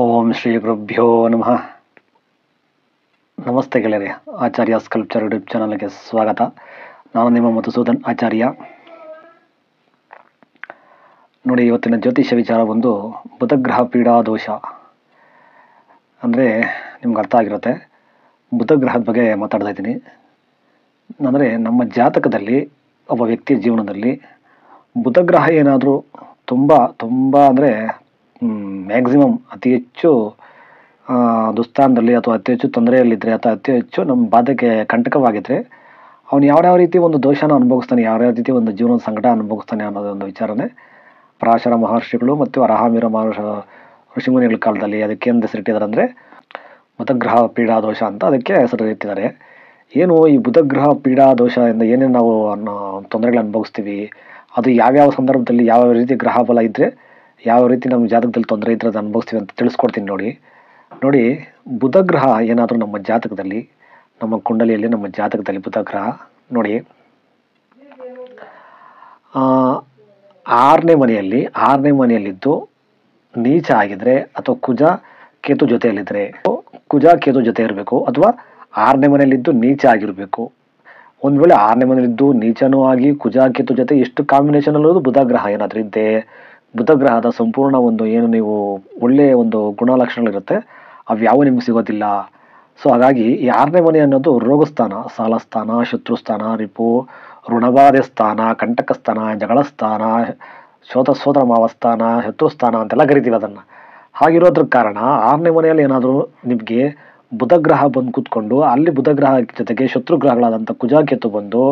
ಓಂ ಶ್ರೀ ಗುರುಭ್ಯೋ ನಮಃ. ನಮಸ್ತೆ ಗೆಳೆಯರೆ, ಆಚಾರ್ಯ ಸ್ಕಲ್ಪ್ಚರ್ ಯೂಟ್ಯೂಬ್ ಚಾನಲ್ಗೆ ಸ್ವಾಗತ. ನಾನು ನಿಮ್ಮ ಮಧುಸೂದನ್ ಆಚಾರ್ಯ. ನೋಡಿ, ಇವತ್ತಿನ ಜ್ಯೋತಿಷ್ಯ ವಿಚಾರ ಒಂದು ಬುಧಗ್ರಹ ಪೀಡಾ ದೋಷ. ಅಂದರೆ ನಿಮ್ಗೆ ಅರ್ಥ ಆಗಿರುತ್ತೆ, ಬುಧಗ್ರಹದ ಬಗ್ಗೆ ಮಾತಾಡ್ತಾ ಇದ್ದೀನಿ. ಅಂದರೆ ನಮ್ಮ ಜಾತಕದಲ್ಲಿ ಒಬ್ಬ ವ್ಯಕ್ತಿಯ ಜೀವನದಲ್ಲಿ ಬುಧಗ್ರಹ ಏನಾದರೂ ತುಂಬ ಅಂದರೆ ಮ್ಯಾಕ್ಸಿಮಮ್ ಅತಿ ಹೆಚ್ಚು ದುಸ್ಥಾನದಲ್ಲಿ ಅಥವಾ ಅತಿ ಹೆಚ್ಚು ತೊಂದರೆಯಲ್ಲಿದ್ದರೆ ಅಥವಾ ಅತಿ ಹೆಚ್ಚು ನಮ್ಮ ಬಾಧೆಗೆ ಕಂಟಕವಾಗಿದ್ದರೆ ಅವನು ಯಾವ್ಯಾವ ರೀತಿ ಒಂದು ದೋಷನ ಅನುಭವಿಸ್ತಾನೆ, ಯಾವ್ಯಾವ ರೀತಿ ಒಂದು ಜೀವನದ ಸಂಕಟ ಅನುಭವಿಸ್ತಾನೆ ಅನ್ನೋದೊಂದು ವಿಚಾರನೇ ಪರಾಶರ ಮಹರ್ಷಿಗಳು ಮತ್ತು ಅರಹಾಮಿರ ಋಷಿಮುನಿಗಳ ಕಾಲದಲ್ಲಿ ಅದಕ್ಕೇನು ಹೆಸರಿಟ್ಟಿದ್ದಾರೆ ಅಂದರೆ ಬುಧಗ್ರಹ ಪೀಡಾ ದೋಷ ಅಂತ ಅದಕ್ಕೆ ಹೆಸರು ಇಟ್ಟಿದ್ದಾರೆ. ಏನು ಈ ಬುಧಗ್ರಹ ಪೀಡಾ ದೋಷದಿಂದ ಏನೇನು ನಾವು ತೊಂದರೆಗಳು ಅನುಭವಿಸ್ತೀವಿ, ಅದು ಯಾವ್ಯಾವ ಸಂದರ್ಭದಲ್ಲಿ ಯಾವ್ಯಾವ ರೀತಿ ಗ್ರಹ ಬಲ ಇದ್ದರೆ ಯಾವ ರೀತಿ ನಮ್ಮ ಜಾತಕದಲ್ಲಿ ತೊಂದರೆ ಇದ್ದರೆ ಅದು ಅನುಭವಿಸ್ತೀವಿ ಅಂತ ತಿಳಿಸ್ಕೊಡ್ತೀನಿ. ನೋಡಿ, ಬುಧಗ್ರಹ ಏನಾದರೂ ನಮ್ಮ ಜಾತಕದಲ್ಲಿ, ನಮ್ಮ ಕುಂಡಲಿಯಲ್ಲಿ, ನಮ್ಮ ಜಾತಕದಲ್ಲಿ ಬುಧಗ್ರಹ ನೋಡಿ ಆರನೇ ಮನೆಯಲ್ಲಿದ್ದು ನೀಚ ಆಗಿದ್ರೆ ಅಥವಾ ಕುಜ ಕೇತು ಜೊತೆಯಲ್ಲಿದ್ದರೆ, ಕುಜ ಕೇತು ಜೊತೆ ಇರಬೇಕು ಅಥವಾ ಆರನೇ ಮನೆಯಲ್ಲಿದ್ದು ನೀಚ ಆಗಿರಬೇಕು. ಒಂದು ವೇಳೆ ಆರನೇ ಮನೆಯಲ್ಲಿದ್ದು ನೀಚನೂ ಆಗಿ ಕುಜ ಕೇತು ಜೊತೆ ಎಷ್ಟು ಕಾಂಬಿನೇಷನ್ ಅಲ್ಲೋದು ಬುಧಗ್ರಹ ಏನಾದರೂ ಇದ್ದೆ, ಬುಧಗ್ರಹದ ಸಂಪೂರ್ಣ ಒಂದು ಏನು ನೀವು ಒಳ್ಳೆಯ ಒಂದು ಗುಣಲಕ್ಷಣಗಳಿರುತ್ತೆ ಅವು ನಿಮ್ಗೆ ಸಿಗೋದಿಲ್ಲ. ಸೊ ಹಾಗಾಗಿ ಈ ಆರನೇ ಮನೆ ಅನ್ನೋದು ರೋಗಸ್ಥಾನ, ಸಾಲಸ್ಥಾನ, ಶತ್ರುಸ್ಥಾನ, ರಿಪು, ಋಣಬಾಧೆ ಸ್ಥಾನ, ಕಂಟಕ ಸ್ಥಾನ, ಜಗಳ ಸ್ಥಾನ, ಸೋದರ ಮಾವಸ್ಥಾನ, ಶತ್ರುಸ್ಥಾನ ಅಂತೆಲ್ಲ ಕರಿತೀವಿ ಅದನ್ನು. ಹಾಗಿರೋದ್ರ ಕಾರಣ ಆರನೇ ಮನೆಯಲ್ಲಿ ಏನಾದರೂ ನಿಮಗೆ ಬುಧಗ್ರಹ ಬಂದು ಕೂತ್ಕೊಂಡು ಅಲ್ಲಿ ಬುಧಗ್ರಹ ಜೊತೆಗೆ ಶತ್ರುಗ್ರಹಗಳಾದಂಥ ಕುಜಾಕೇತು ಬಂದು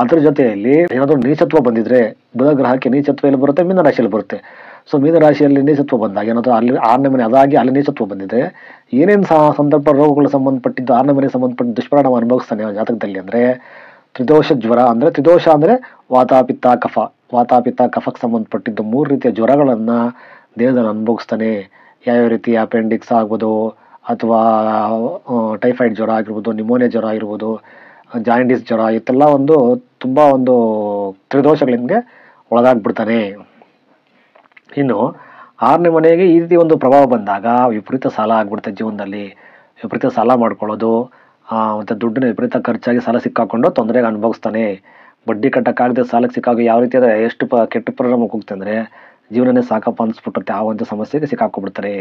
ಅದ್ರ ಜೊತೆಯಲ್ಲಿ ಏನಾದರೂ ನೀಚತ್ವ ಬಂದಿದ್ರೆ, ಬುಧಗ್ರಹಕ್ಕೆ ನೀಚತ್ವ ಎಲ್ಲಿ ಬರುತ್ತೆ, ಮೀನರಾಶಿಯಲ್ಲಿ ಬರುತ್ತೆ. ಸೊ ಮೀನರಾಶಿಯಲ್ಲಿ ನೀಚತ್ವ ಬಂದಾಗ ಏನಾದರೂ ಅಲ್ಲಿ ಆರನೇ ಮನೆ ಅದಾಗಿ ಅಲ್ಲಿ ನೀಚತ್ವ ಬಂದಿದ್ರೆ ಏನೇನು ಸಂದರ್ಭ ರೋಗಗಳು ಸಂಬಂಧಪಟ್ಟಿದ್ದು ಆರನೇ ಮನೆಗೆ ಸಂಬಂಧಪಟ್ಟ ದುಷ್ಪರಿಣಾಮ ಅನುಭವಿಸ್ತಾನೆ ಜಾತಕದಲ್ಲಿ ಅಂದರೆ ತ್ರಿದೋಷ ಜ್ವರ. ಅಂದರೆ ತ್ರಿದೋಷ ಅಂದರೆ ವಾತಾಪಿತ್ತ ಕಫ, ವಾತಾಪಿತ್ತ ಕಫಕ್ಕೆ ಸಂಬಂಧಪಟ್ಟಿದ್ದು 3 ರೀತಿಯ ಜ್ವರಗಳನ್ನು ದೇಹದಲ್ಲಿ ಅನುಭವಿಸ್ತಾನೆ. ಯಾವ್ಯಾವ ರೀತಿ ಅಪೆಂಡಿಕ್ಸ್ ಆಗ್ಬೋದು, ಅಥವಾ ಟೈಫಾಯ್ಡ್ ಜ್ವರ ಆಗಿರ್ಬೋದು, ನಿಮೋನಿಯಾ ಜ್ವರ ಆಗಿರ್ಬೋದು, ಜಾಂಡಿಸ್ ಜ್ವರ, ಇತ್ತೆಲ್ಲ ತುಂಬ ತ್ರಿದೋಷಗಳಿಗೆ ಒಳಗಾಗ್ಬಿಡ್ತಾನೆ. ಇನ್ನು ಆರನೇ ಮನೆಗೆ ಈ ರೀತಿ ಒಂದು ಪ್ರಭಾವ ಬಂದಾಗ ವಿಪರೀತ ಸಾಲ ಆಗ್ಬಿಡುತ್ತೆ ಜೀವನದಲ್ಲಿ. ವಿಪರೀತ ಸಾಲ ಮಾಡ್ಕೊಳ್ಳೋದು, ಮತ್ತು ದುಡ್ಡನ್ನ ವಿಪರೀತ ಖರ್ಚಾಗಿ ಸಾಲ ಸಿಕ್ಕಾಕೊಂಡು ತೊಂದರೆಗೆ ಅನುಭವಿಸ್ತಾನೆ. ಬಡ್ಡಿ ಕಟ್ಟಕ್ಕಾಗದೆ ಸಾಲಕ್ಕೆ ಸಿಕ್ಕಾಗ ಯಾವ ರೀತಿ ಅಂದರೆ ಎಷ್ಟು ಕೆಟ್ಟ ಪರಿಣಾಮಕ್ಕೆ ಹೋಗ್ತದೆ ಅಂದರೆ ಜೀವನನೇ ಸಾಕಪ್ಪ ಅನಿಸ್ಬಿಟ್ಟುತ್ತೆ, ಆ ಒಂದು ಸಮಸ್ಯೆಗೆ ಸಿಕ್ಕಾಕೊಂಡ್ಬಿಡ್ತಾರೆ.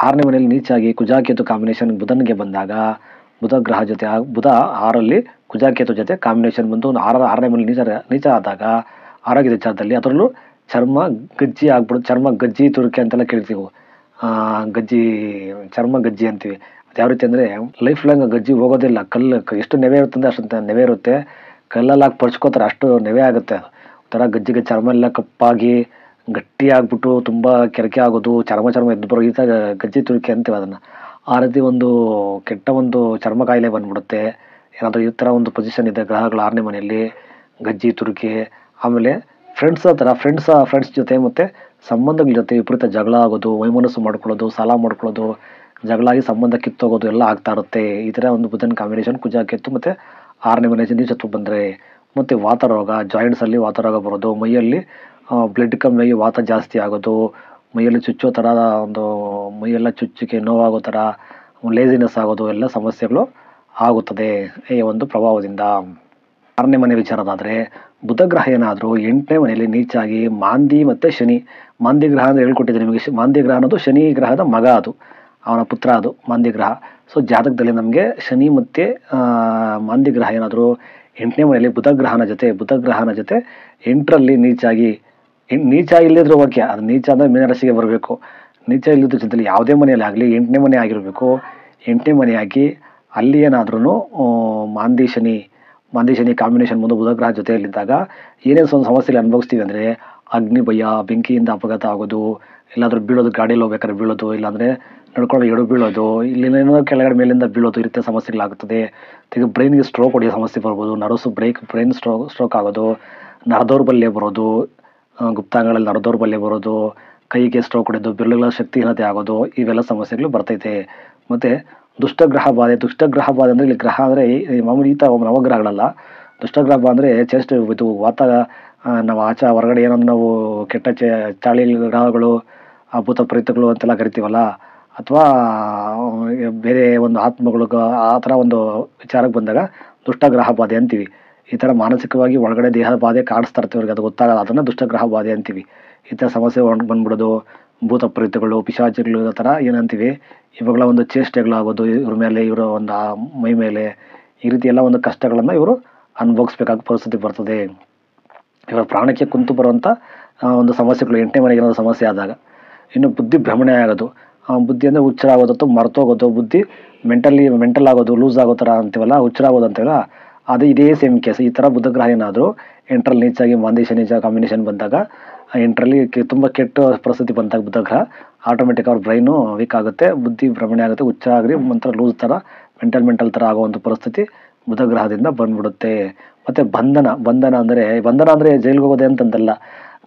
ಆರನೇ ಮನೆಯಲ್ಲಿ ನೀಚಾಗಿ ಕುಜಾಕೇತು ಕಾಂಬಿನೇಷನ್ ಬುಧನಿಗೆ ಬಂದಾಗ, ಬುಧಗ್ರಹ ಜೊತೆ ಬುಧ 6ರಲ್ಲಿ ಕುಜಾಕೇತು ಜೊತೆ ಕಾಂಬಿನೇಷನ್ ಬಂದು ಆರನೇ ಮನೆಯಲ್ಲಿ ನೀಚ ಆದಾಗ ಆರೋಗ್ಯದ ವಿಚಾರದಲ್ಲಿ ಅದರಲ್ಲೂ ಚರ್ಮ ಗಜ್ಜಿ ಆಗ್ಬಿಡೋದು. ಚರ್ಮ ಗಜ್ಜಿ ತುರುಕೆ ಅಂತೆಲ್ಲ ಕೇಳ್ತೀವಿ, ಚರ್ಮ ಗಜ್ಜಿ ಅಂತೀವಿ. ಅದು ಯಾವ ರೀತಿ ಅಂದರೆ ಲೈಫ್ ಲಾಂಗ್ ಗಜ್ಜಿ ಹೋಗೋದಿಲ್ಲ. ಎಷ್ಟು ನೆವೆ ಇರುತ್ತೆ ಅಂದರೆ ಅಷ್ಟಂತ ನೆವೆ ಇರುತ್ತೆ. ಕಲ್ಲಲ್ಲಿ ಹಾಕಿ ಪರ್ಚ್ಕೋತಾರೆ, ಅಷ್ಟು ನೆವೆ ಆಗುತ್ತೆ. ಒಂಥರ ಗಜ್ಜಿಗೆ ಚರ್ಮ ಎಲ್ಲ ಕಪ್ಪಾಗಿ ಗಟ್ಟಿ ಆಗ್ಬಿಟ್ಟು ತುಂಬ ಕೆರಕೆ ಆಗೋದು, ಚರ್ಮ ಎದ್ದು ಬರೋ ಈ ಥರ ಗಜ್ಜಿ ತುರುಕೆ ಅಂತೀವಿ ಅದನ್ನು. ಆ ರೀತಿ ಒಂದು ಕೆಟ್ಟ ಒಂದು ಚರ್ಮ ಕಾಯಿಲೆ ಬಂದ್ಬಿಡುತ್ತೆ ಏನಾದರೂ ಈ ಥರ ಒಂದು ಪೊಸಿಷನ್ ಇದೆ ಗ್ರಹಗಳು ಆರನೇ ಮನೆಯಲ್ಲಿ, ಗಜ್ಜಿ ತುರುಕೆ. ಆಮೇಲೆ ಫ್ರೆಂಡ್ಸ್ ಜೊತೆ ಮತ್ತು ಸಂಬಂಧಗಳ ಜೊತೆ ವಿಪರೀತ ಜಗಳ ಆಗೋದು, ವೈಮನಸ್ಸು ಮಾಡ್ಕೊಳ್ಳೋದು, ಸಾಲ ಮಾಡ್ಕೊಳ್ಳೋದು, ಜಗಳಾಗಿ ಸಂಬಂಧ ಕಿತ್ತೋಗೋದು ಎಲ್ಲ ಆಗ್ತಾ ಇರುತ್ತೆ. ಈ ಥರ ಒಂದು ಬುಧನ ಕಾಂಬಿನೇಷನ್ ಕುಜಾಕೇತು ಮತ್ತು ಆರನೇ ಮನೆ ನೀಚತ್ವ ಬಂದರೆ. ಮತ್ತು ವಾತರೋಗ, ಜಾಯಿಂಟ್ಸಲ್ಲಿ ವಾತರೋಗ ಬರೋದು, ಮೈಯಲ್ಲಿ ಬ್ಲಡ್ ಕಮ್ಮಿ ಆಗಿ ವಾತ ಜಾಸ್ತಿ ಆಗೋದು, ಮೈಯಲ್ಲಿ ಚುಚ್ಚೋ ಥರ ಒಂದು ಮೈಯೆಲ್ಲ ಚುಚ್ಚಿಗೆ ನೋವಾಗೋ ಥರ ಲೇಜಿನೆಸ್ ಆಗೋದು ಎಲ್ಲ ಸಮಸ್ಯೆಗಳು ಆಗುತ್ತದೆ ಈ ಒಂದು ಪ್ರಭಾವದಿಂದ. ಆರನೇ ಮನೆ ವಿಚಾರದಾದರೆ ಬುಧಗ್ರಹ ಏನಾದರೂ 8ನೇ ಮನೆಯಲ್ಲಿ ನೀಚಾಗಿ ಮಾಂದಿ ಮತ್ತು ಶನಿ, ಮಾಂದಿ ಗ್ರಹ ಅಂದರೆ ಹೇಳ್ಕೊಟ್ಟಿದ್ದೆ ನಿಮಗೆ. ಮಾಂದಿ ಗ್ರಹ ಅನ್ನೋದು ಶನಿ ಗ್ರಹದ ಮಗ, ಅದು ಅವನ ಪುತ್ರ, ಅದು ಮಾಂದಿ ಗ್ರಹ. ಸೊ ಜಾತಕದಲ್ಲಿ ನಮಗೆ ಶನಿ ಮತ್ತು ಮಾಂದಿ ಗ್ರಹ ಏನಾದರೂ 8ನೇ ಮನೆಯಲ್ಲಿ ಬುಧಗ್ರಹನ ಜೊತೆ 8ರಲ್ಲಿ ನೀಚ ಇಲ್ಲದಿದ್ರು ಓಕೆ, ಅದು ನೀಚ ಅಂದರೆ ಮೀನರಾಶಿಗೆ ಬರಬೇಕು. ನೀಚ ಇಲ್ಲದ್ರ ಜೊತೆಲಿ ಯಾವುದೇ ಮನೆಯಲ್ಲಿ ಆಗಲಿ 8ನೇ ಮನೆ ಆಗಿರಬೇಕು. 8ನೇ ಮನೆಯಾಗಿ ಅಲ್ಲಿ ಏನಾದ್ರೂ ಮಾಂದಿ ಶನಿ ಕಾಂಬಿನೇಷನ್ ಬಂದು ಬುಧಗ್ರಹ ಜೊತೆಯಲ್ಲಿದ್ದಾಗ ಏನೇನು ಸಮಸ್ಯೆಯಲ್ಲಿ ಅನುಭವಿಸ್ತೀವಿ ಅಂದರೆ ಅಗ್ನಿ ಭಯ, ಬೆಂಕಿಯಿಂದ ಅಪಘಾತ ಆಗೋದು, ಎಲ್ಲಾದರೂ ಬೀಳೋದು, ಗಾಡಿಯಲ್ಲಿ ಹೋಗ್ಬೇಕಾದ್ರೆ ಬೀಳೋದು, ಇಲ್ಲಾಂದರೆ ನಡ್ಕೊಂಡು ಎಡು ಬೀಳೋದು, ಇಲ್ಲೇನೋ ಕೆಳಗಡೆ ಮೇಲಿಂದ ಬೀಳೋದು, ಈ ರೀತಿಯ ಸಮಸ್ಯೆಗಳಾಗುತ್ತದೆ. ಈಗ ಬ್ರೈನ್ಗೆ ಸ್ಟ್ರೋಕ್ ಹೊಡೆಯೋ ಸಮಸ್ಯೆ ಬರ್ಬೋದು, ಬ್ರೈನ್ ಸ್ಟ್ರೋಕ್ ಆಗೋದು, ನರದೌರ್ಬಲ್ಯ ಬರೋದು, ಗುಪ್ತಾಂಗಗಳಲ್ಲಿ ನರದೌರ್ಬಲ್ಯ ಬರೋದು, ಕೈಗೆ ಸ್ಟ್ರೋಕ್ ಹೊಡೆಯೋದು, ಬೆರಳುಗಳ ಶಕ್ತಿಹೀನತೆ ಆಗೋದು, ಇವೆಲ್ಲ ಸಮಸ್ಯೆಗಳು ಬರ್ತೈತೆ. ಮತ್ತು ದುಷ್ಟಗ್ರಹ ಬಾಧೆ ಅಂದರೆ ಇಲ್ಲಿ ಗ್ರಹ ಅಂದರೆ ಮಾಮೂಲಿ ಈ ಥರ ನವಗ್ರಹಗಳಲ್ಲ. ದುಷ್ಟಗ್ರಹ ಅಂದರೆ ಚೆಸ್ಟ್ ಇದು ನಾವು ಹೊರಗಡೆ ಏನೊಂದು ನಾವು ಕೆಟ್ಟ ಚಾಳಿ ಗ್ರಹಗಳು, ಭೂತ ಪ್ರೇತಗಳು ಅಂತೆಲ್ಲ ಕರಿತೀವಲ್ಲ, ಅಥವಾ ಬೇರೆ ಒಂದು ಆತ್ಮಗಳು ಆ ಥರ ಒಂದು ವಿಚಾರಕ್ಕೆ ಬಂದಾಗ ದುಷ್ಟಗ್ರಹ ಬಾಧೆ ಅಂತೀವಿ. ಈ ಥರ ಮಾನಸಿಕವಾಗಿ ಒಳಗಡೆ ದೇಹದ ಬಾಧೆ ಕಾಡಿಸ್ತಾ ಇರ್ತೀವಿ, ಅವ್ರಿಗೆ ಅದು ಗೊತ್ತಾಗಲ್ಲ, ಅದನ್ನು ದುಷ್ಟಗ್ರಹ ಬಾಧೆ ಅಂತೀವಿ. ಈ ಥರ ಸಮಸ್ಯೆ ಬಂದ್ಬಿಡೋದು, ಭೂತ ಪ್ರೇತಗಳು, ಪಿಶಾಚಿಗಳು ಆ ಥರ ಏನಂತೀವಿ, ಇವುಗಳ ಒಂದು ಚೇಷ್ಟೆಗಳಾಗೋದು ಇವ್ರ ಮೇಲೆ, ಇವರ ಒಂದು ಮೈ ಮೇಲೆ, ಈ ರೀತಿ ಎಲ್ಲ ಒಂದು ಕಷ್ಟಗಳನ್ನು ಇವರು ಅನುಭವಿಸ್ಬೇಕಾದ ಪರಿಸ್ಥಿತಿ ಬರ್ತದೆ. ಇವರ ಪ್ರಾಣಕ್ಕೆ ಕುಂತು ಬರುವಂಥ ಒಂದು ಸಮಸ್ಯೆಗಳು 8ನೇ ಮನೆಗೆ ಏನಾದರೂ ಸಮಸ್ಯೆ ಆದಾಗ. ಇನ್ನು ಬುದ್ಧಿ ಭ್ರಮಣೆ ಆಗೋದು, ಬುದ್ಧಿ ಅಂದರೆ ಹುಚ್ಚರ ಆಗೋದು ಅಥವಾ ಮರ್ತೋಗೋದು, ಬುದ್ಧಿ ಮೆಂಟಲ್ ಆಗೋದು, ಲೂಸ್ ಆಗೋ ಥರ ಅಂತೀವಲ್ಲ, ಹುಚ್ಚರ ಆಗೋದು ಅಂತೀವಲ್ಲ, ಅದು ಇದೇ ಸೇಮ್ ಕೇಸ್. ಈ ಥರ ಬುಧಗ್ರಹ ಏನಾದರೂ 8ರಲ್ಲಿ ನೀಚಾಗಿ ಮಾಂದಿ ಶನಿ ಕಾಂಬಿನೇಷನ್ ಬಂದಾಗ, 8ರಲ್ಲಿ ತುಂಬ ಕೆಟ್ಟ ಪರಿಸ್ಥಿತಿ ಬಂದಾಗ ಬುಧಗ್ರಹ ಆಟೋಮೆಟಿಕ್ ಅವ್ರ ಬ್ರೈನು ವೀಕ್ ಆಗುತ್ತೆ, ಬುದ್ಧಿ ಭ್ರಮಣೆ ಆಗುತ್ತೆ, ಹುಚ್ಚಾಗ್ರಿ ಒಂಥರ ಲೂಸ್ ಥರ ಮೆಂಟಲ್ ಥರ ಆಗುವಂಥ ಪರಿಸ್ಥಿತಿ ಬುಧಗ್ರಹದಿಂದ ಬಂದ್ಬಿಡುತ್ತೆ. ಮತ್ತು ಬಂಧನ ಅಂದರೆ ಜೈಲಿಗೆ ಹೋಗೋದೇ ಅಂತಂದಲ್ಲ,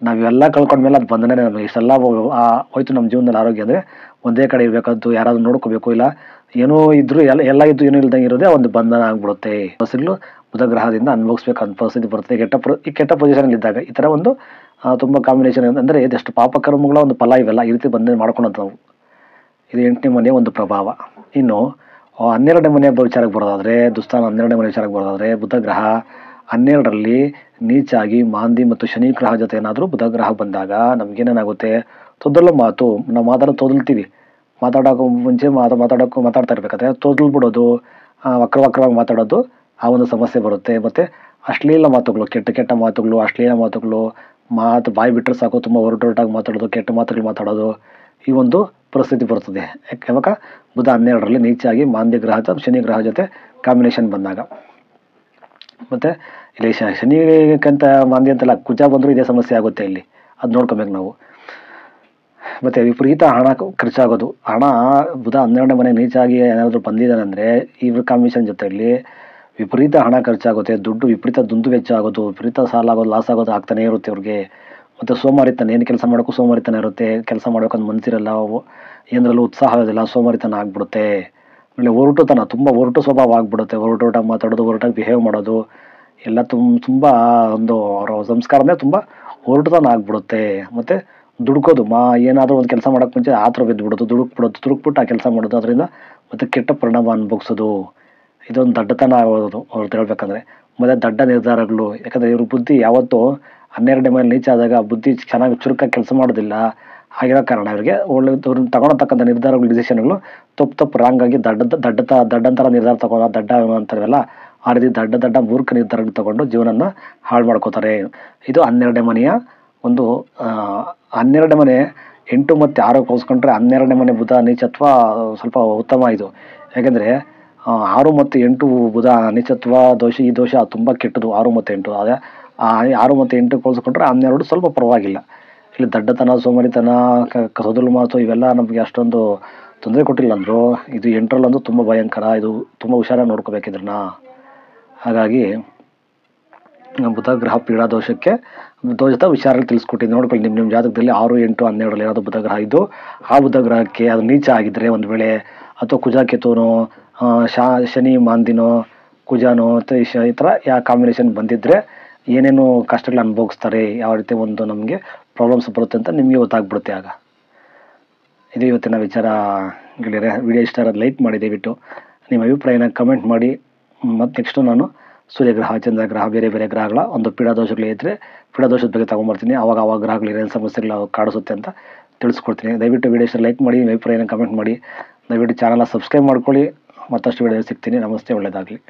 ನಾವೆಲ್ಲ ಕಳ್ಕೊಂಡ್ಮೇಲೆ ಅದು ಬಂಧನನೇ. ನಮಗೆ ಇಷ್ಟೆಲ್ಲ ಹೋಯ್ತು ನಮ್ಮ ಜೀವನದಲ್ಲಿ ಆರೋಗ್ಯ ಅಂದರೆ ಒಂದೇ ಕಡೆ ಇರಬೇಕಾದ್ದು, ಯಾರಾದರೂ ನೋಡ್ಕೋಬೇಕು, ಇಲ್ಲ ಏನೋ ಇದ್ದರೂ ಎಲ್ಲ ಇದ್ದು ಏನೂ ಇಲ್ದಂಗೆ ಇರೋದೇ ಒಂದು ಬಂಧನ ಆಗ್ಬಿಡುತ್ತೆ. ಫಸಲು ಬುಧಗ್ರಹದಿಂದ ಅನುಭವಿಸ್ಬೇಕಂತ ಪರಿಸ್ಥಿತಿ ಬರುತ್ತೆ ಈ ಕೆಟ್ಟ ಪೊಸಿಷನಲ್ಲಿ ಇದ್ದಾಗ. ಈ ಥರ ಒಂದು ತುಂಬ ಕಾಂಬಿನೇಷನ್ ಅಂದರೆ ಇದೆಷ್ಟು ಪಾಪಕರ್ಮಗಳ ಒಂದು ಫಲ ಇವೆಲ್ಲ ಈ ರೀತಿ ಬಂದು ಮಾಡ್ಕೊಳೋದು ನಾವು. ಇದು 8ನೇ ಮನೆಯ ಒಂದು ಪ್ರಭಾವ. ಇನ್ನು 12ನೇ ಮನೆಯ ವಿಚಾರಕ್ಕೆ ಬರೋದಾದರೆ, ದುಸ್ಥಾನ 12ನೇ ಮನೆ ವಿಚಾರಕ್ಕೆ ಬರೋದಾದರೆ, ಬುಧಗ್ರಹ 12ರಲ್ಲಿ ನೀಚಾಗಿ ಮಾಂದಿ ಮತ್ತು ಶನಿ ಗ್ರಹ ಜೊತೆ ಏನಾದರೂ ಬುಧಗ್ರಹ ಬಂದಾಗ ನಮಗೇನೇನಾಗುತ್ತೆ, ತೊದಲು ಮಾತು, ನಾವು ತೊದಲ್ತೀವಿ, ಮಾತಾಡೋಕೆ ಮುಂಚೆ ಮಾತಾಡ್ತಾ ಇರ್ಬೇಕಾದ್ರೆ ತೊದಲ್ಬಿಡೋದು, ವಕ್ರವಾಗಿ ಮಾತಾಡೋದು, ಆ ಒಂದು ಸಮಸ್ಯೆ ಬರುತ್ತೆ. ಮತ್ತು ಅಶ್ಲೀಲ ಮಾತುಗಳು, ಕೆಟ್ಟ ಮಾತುಗಳು, ಅಶ್ಲೀಲ ಮಾತುಗಳು, ಬಾಯಿ ಬಿಟ್ಟರೆ ಸಾಕು ತುಂಬ ಹೊರಟಾಗಿ ಮಾತಾಡೋದು, ಕೆಟ್ಟ ಮಾತುಗಳು ಮಾತಾಡೋದು, ಈ ಒಂದು ಪರಿಸ್ಥಿತಿ ಬರ್ತದೆ. ಯಾವಾಗ ಬುಧ 12ರಲ್ಲಿ ನೀಚಾಗಿ ಮಾಂದ್ಯ ಗ್ರಹ ಶನಿ ಗ್ರಹ ಜೊತೆ ಕಾಂಬಿನೇಷನ್ ಬಂದಾಗ. ಮತ್ತು ಇಲ್ಲಿ ಶನಿಗಂತ ಮಾಂದ್ಯ ಅಂತಲ್ಲ, ಕುಜ ಬಂದರೂ ಇದೇ ಸಮಸ್ಯೆ ಆಗುತ್ತೆ ಇಲ್ಲಿ, ಅದು ನೋಡ್ಕೊಬೇಕು ನಾವು. ಮತ್ತು ವಿಪರೀತ ಹಣ ಖರ್ಚಾಗೋದು, ಬುಧ 12ನೇ ಮನೆ ನೀಚಾಗಿ ಏನಾದರೂ ಬಂದಿದ್ದಾನೆ ಅಂದರೆ ಇವ್ರ ಕಾಂಬಿನೇಷನ್ ಜೊತೆಯಲ್ಲಿ ವಿಪರೀತ ಹಣ ಖರ್ಚಾಗುತ್ತೆ, ವಿಪರೀತ ದುಂದು ವೆಚ್ಚ ಆಗೋದು, ವಿಪರೀತ ಸಾಲ ಆಗೋದು, ಲಾಸ್ ಆಗೋದು ಆಗ್ತಾನೆ ಇರುತ್ತೆ ಅವ್ರಿಗೆ. ಮತ್ತು ಸೋಮಾರಿತನ, ಏನು ಕೆಲಸ ಮಾಡೋಕ್ಕೂ ಸೋಮಾರಿತನ ಇರುತ್ತೆ, ಕೆಲಸ ಮಾಡೋಕ್ಕಂತ ಮನಸ್ಸಿರಲ್ಲ, ಏನರಲ್ಲೂ ಉತ್ಸಾಹ ಇರೋದಿಲ್ಲ, ಸೋಮಾರಿತನ ಆಗ್ಬಿಡುತ್ತೆ. ಆಮೇಲೆ ಒರಟುತನ, ತುಂಬ ಒರಟು ಸ್ವಭಾವ ಆಗ್ಬಿಡುತ್ತೆ, ಒರಟಾಗಿ ಮಾತಾಡೋದು, ಒರಟಾಗಿ ಬಿಹೇವ್ ಮಾಡೋದು ಎಲ್ಲ ತುಂಬ ಒಂದು ಅವರ ಸಂಸ್ಕಾರನೇ ತುಂಬ ಒರಟುತನ ಆಗ್ಬಿಡುತ್ತೆ. ಮತ್ತು ದುಡ್ಕೋದು, ಏನಾದರೂ ಒಂದು ಕೆಲಸ ಮಾಡೋಕ್ಕೆ ಮುಂಚೆ ಆತರ ಬಿದ್ದುಬಿಡೋದು, ದುಡುಕ್ಬಿಟ್ಟು ಆ ಕೆಲಸ ಮಾಡೋದು, ಅದರಿಂದ ಮತ್ತು ಕೆಟ್ಟ ಪರಿಣಾಮ ಅನುಭವಿಸೋದು, ಇದೊಂದು ದಡ್ಡತನ ಆಗೋದು ಅವ್ರದ್ದು ಹೇಳ್ಬೇಕಂದ್ರೆ. ಮತ್ತು ದಡ್ಡ ನಿರ್ಧಾರಗಳು, ಯಾಕಂದರೆ ಇವ್ರ ಬುದ್ಧಿ ಯಾವತ್ತೂ 12ನೇ ಮನೆ ನೀಚ ಆದಾಗ ಬುದ್ಧಿ ಚೆನ್ನಾಗಿ ಚುರುಕಾಗಿ ಕೆಲಸ ಮಾಡೋದಿಲ್ಲ. ಆಗಿರೋ ಕಾರಣ ಇವರಿಗೆ ಅವ್ರನ್ನ ತಗೊಳತಕ್ಕಂಥ ನಿರ್ಧಾರಗಳು, ಡಿಸಿಷನ್ಗಳು ತಪ್ಪು ರಾಂಗಾಗಿ ದಡ್ಡಂತರ ನಿರ್ಧಾರ ತಗೊಂಡು, ದಡ್ಡ ಅಂತಾರಲ್ಲ, ಆ ರೀತಿ ದಡ್ಡ ಮೂರ್ಖ ನಿರ್ಧಾರಗಳು ತಗೊಂಡು ಜೀವನನ ಹಾಳು ಮಾಡ್ಕೋತಾರೆ. ಇದು 12ನೇ ಮನೆಯ ಒಂದು 12ನೇ ಮನೆ 8 ಮತ್ತು 6 ಹೋಲಿಸ್ಕೊಂಡ್ರೆ 12ನೇ ಮನೆ ಬುಧ ನೀಚತ್ವ ಸ್ವಲ್ಪ ಉತ್ತಮ. ಇದು ಯಾಕೆಂದರೆ 6 ಮತ್ತು 8 ಬುಧ ನೀಚತ್ವ ದೋಷ, ಈ ದೋಷ ತುಂಬ ಕೆಟ್ಟದು. 6 ಮತ್ತು 8 ಅದೇ 6 ಮತ್ತು 8 ಹೋಲಿಸ್ಕೊಂಡ್ರೆ 12 ಸ್ವಲ್ಪ ಪರವಾಗಿಲ್ಲ. ಇಲ್ಲಿ ದಡ್ಡತನ, ಸೋಮಾರಿತನ, ಸೊದಲು ಮಾತು ಇವೆಲ್ಲ ನಮಗೆ ಅಷ್ಟೊಂದು ತೊಂದರೆ ಕೊಟ್ಟಿಲ್ಲ ಅಂದರು. ಇದು 8ರಲ್ಲಂತೂ ತುಂಬ ಭಯಂಕರ, ಇದು ತುಂಬ ಹುಷಾರಾಗಿ ನೋಡ್ಕೋಬೇಕಿದ್ರನ್ನ. ಹಾಗಾಗಿ ಬುಧ ಗ್ರಹ ಪೀಡಾ ದೋಷದ ವಿಚಾರಗಳು ತಿಳಿಸ್ಕೊಟ್ಟಿದ್ದು ನೋಡ್ಕೊಳ್ಳಿ. ನಿಮ್ಮ ಜಾತಕದಲ್ಲಿ 6, 8, 12ರಲ್ಲಿ ಯಾವುದು ಬುಧ ಗ್ರಹ ಇದ್ದು, ಆ ಬುಧ ಗ್ರಹಕ್ಕೆ ಅದು ನೀಚ ಆಗಿದ್ದರೆ ಒಂದು ವೇಳೆ, ಅಥವಾ ಕುಜ ಕೇತುನೋ, ಶನಿ ಮಾಂದಿನೋ, ಕುಜನೋ ಅಥವಾ ಈ ಥರ ಯಾವ ಕಾಂಬಿನೇಷನ್ ಬಂದಿದ್ದರೆ ಏನೇನು ಕಷ್ಟಗಳು ಅನುಭವಿಸ್ತಾರೆ, ಯಾವ ರೀತಿ ಒಂದು ನಮಗೆ ಪ್ರಾಬ್ಲಮ್ಸ್ ಬರುತ್ತೆ ಅಂತ ನಿಮಗೆ ಗೊತ್ತಾಗ್ಬಿಡುತ್ತೆ ಆಗ. ಇದು ಇವತ್ತಿನ ವಿಚಾರ ಗೆಳೆಯರೆ. ವಿಡಿಯೋ ಇಷ್ಟ ಆಗೋದು ಲೈಕ್ ಮಾಡಿ, ದಯವಿಟ್ಟು ನಿಮ್ಮ ಅಭಿಪ್ರಾಯನ ಕಮೆಂಟ್ ಮಾಡಿ. ಮತ್ತು ನೆಕ್ಸ್ಟು ನಾನು ಸೂರ್ಯಗ್ರಹ, ಚಂದ್ರಗ್ರಹ, ಬೇರೆ ಗ್ರಹಗಳ ಒಂದು ಪೀಡಾದೋಷಗಳಿದ್ದರೆ ಪೀಡಾದೋಷದ ಬಗ್ಗೆ ತೊಗೊಂಬರ್ತೀನಿ. ಆವಾಗ ಗ್ರಹಗಳು ಏನೇನು ಸಮಸ್ಯೆಗಳು ಕಾಡಿಸುತ್ತೆ ಅಂತ ತಿಳಿಸ್ಕೊಡ್ತೀನಿ. ದಯವಿಟ್ಟು ವಿಡಿಯೋ ಇಷ್ಟ ಲೈಕ್ ಮಾಡಿ, ನಿಮ್ಮ ಅಭಿಪ್ರಾಯನ ಕಮೆಂಟ್ ಮಾಡಿ. ದಯವಿಟ್ಟು ಚಾನಲ್ನ ಸಬ್ಸ್ಕ್ರೈಬ್ ಮಾಡ್ಕೊಳ್ಳಿ. ಮತ್ತಷ್ಟು ವಿಡಿಯೋ ಸಿಗ್ತೀನಿ. ನಮಸ್ತೆ, ಒಳ್ಳೆಯದಾಗಲಿ.